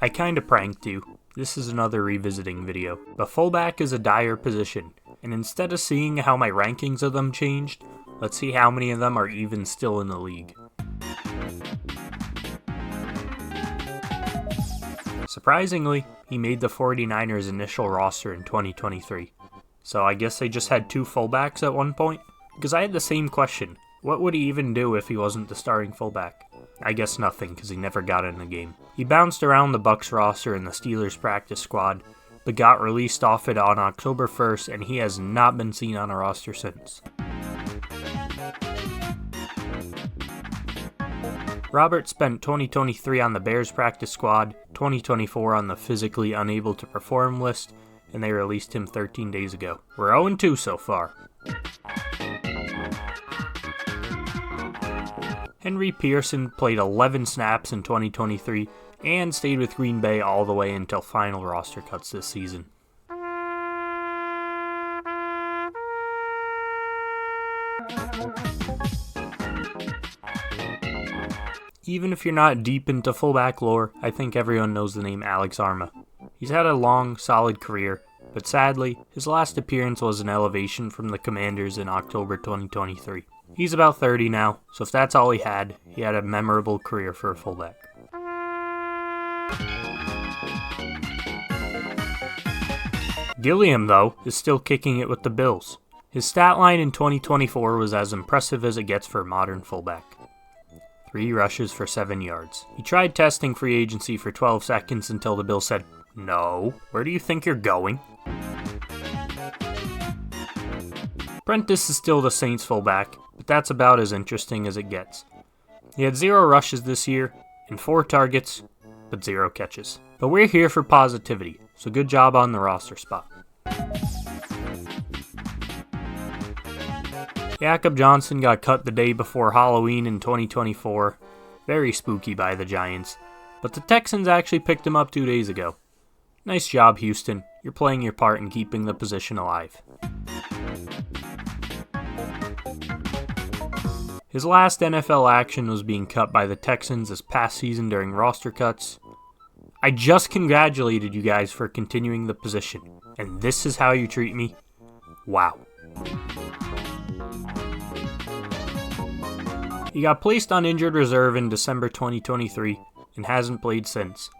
I kinda pranked you. This is another revisiting video. But fullback is a dire position, and instead of seeing how my rankings of them changed, let's see how many of them are even still in the league. Surprisingly, he made the 49ers initial roster in 2023. So I guess they just had two fullbacks at one point? Because I had the same question. What would he even do if he wasn't the starting fullback? I guess nothing, because he never got in the game. He bounced around the Bucs roster and the Steelers practice squad, but got released off it on October 1st, and he has not been seen on a roster since. Robert spent 2023 on the Bears practice squad, 2024 on the physically unable to perform list, and they released him 13 days ago. We're 0-2 so far. Henry Pearson played 11 snaps in 2023 and stayed with Green Bay all the way until final roster cuts this season. Even if you're not deep into fullback lore, I think everyone knows the name ლიᴏᴏ. He's had a long, solid career, but sadly, his last appearance was an elevation from the Commanders in October 2023. He's about 30 now, so if that's all he had a memorable career for a fullback. Gilliam, though, is still kicking it with the Bills. His stat line in 2024 was as impressive as it gets for a modern fullback. 3 rushes for 7 yards. He tried testing free agency for 12 seconds until the Bills said, "No, where do you think you're going?" Prentice is still the Saints fullback, but that's about as interesting as it gets. He had 0 rushes this year, and 4 targets, but 0 catches. But we're here for positivity, so good job on the roster spot. Jakob Johnson got cut the day before Halloween in 2024. Very spooky by the Giants, but the Texans actually picked him up 2 days ago. Nice job, Houston. You're playing your part in keeping the position alive. His last NFL action was being cut by the Texans this past season during roster cuts. I just congratulated you guys for continuing the position, and this is how you treat me? Wow. He got placed on injured reserve in December 2023 and hasn't played since.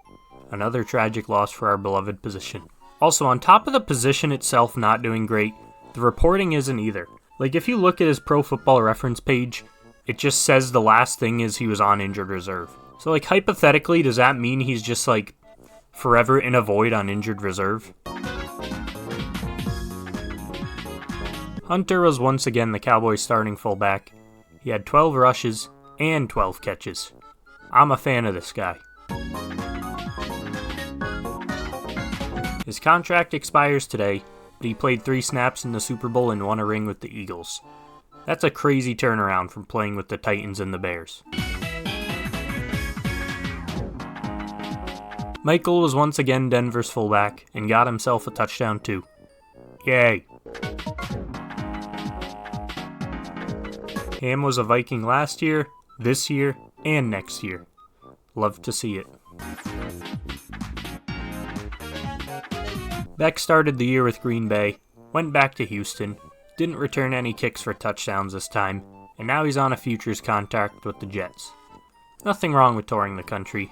Another tragic loss for our beloved position. Also, on top of the position itself not doing great, the reporting isn't either. Like, if you look at his Pro Football Reference page, it just says the last thing is he was on injured reserve. So, like, hypothetically, does that mean he's just, like, forever in a void on injured reserve? Hunter was once again the Cowboys' starting fullback. He had 12 rushes and 12 catches. I'm a fan of this guy. His contract expires today, but he played 3 snaps in the Super Bowl and won a ring with the Eagles. That's a crazy turnaround from playing with the Titans and the Bears. Michael was once again Denver's fullback and got himself a touchdown too. Yay! Ham was a Viking last year, this year, and next year. Love to see it. Beck started the year with Green Bay, went back to Houston, didn't return any kicks for touchdowns this time, and now he's on a futures contract with the Jets. Nothing wrong with touring the country.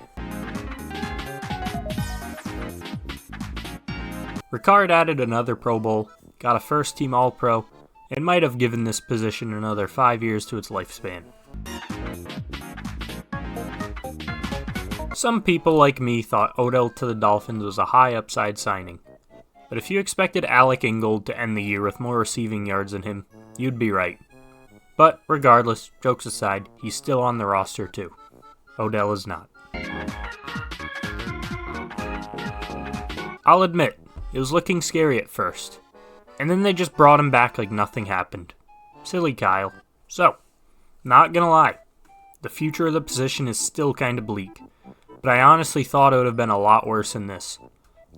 Ricard added another Pro Bowl, got a first-team All-Pro, and might have given this position another 5 years to its lifespan. Some people like me thought Odell to the Dolphins was a high upside signing. But if you expected Alec Ingold to end the year with more receiving yards than him, you'd be right. But regardless, jokes aside, he's still on the roster too. Odell is not. I'll admit, it was looking scary at first. And then they just brought him back like nothing happened. Silly Kyle. So, not gonna lie, the future of the position is still kinda bleak. But I honestly thought it would have been a lot worse than this.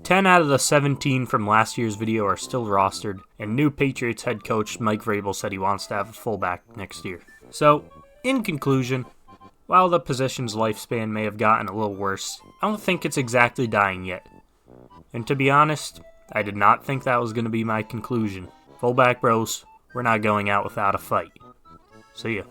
10 out of the 17 from last year's video are still rostered, and new Patriots head coach Mike Vrabel said he wants to have a fullback next year. So, in conclusion, While the position's lifespan may have gotten a little worse, I don't think it's exactly dying yet. And to be honest, I did not think that was going to be my conclusion. Fullback bros, we're not going out without a fight. See ya.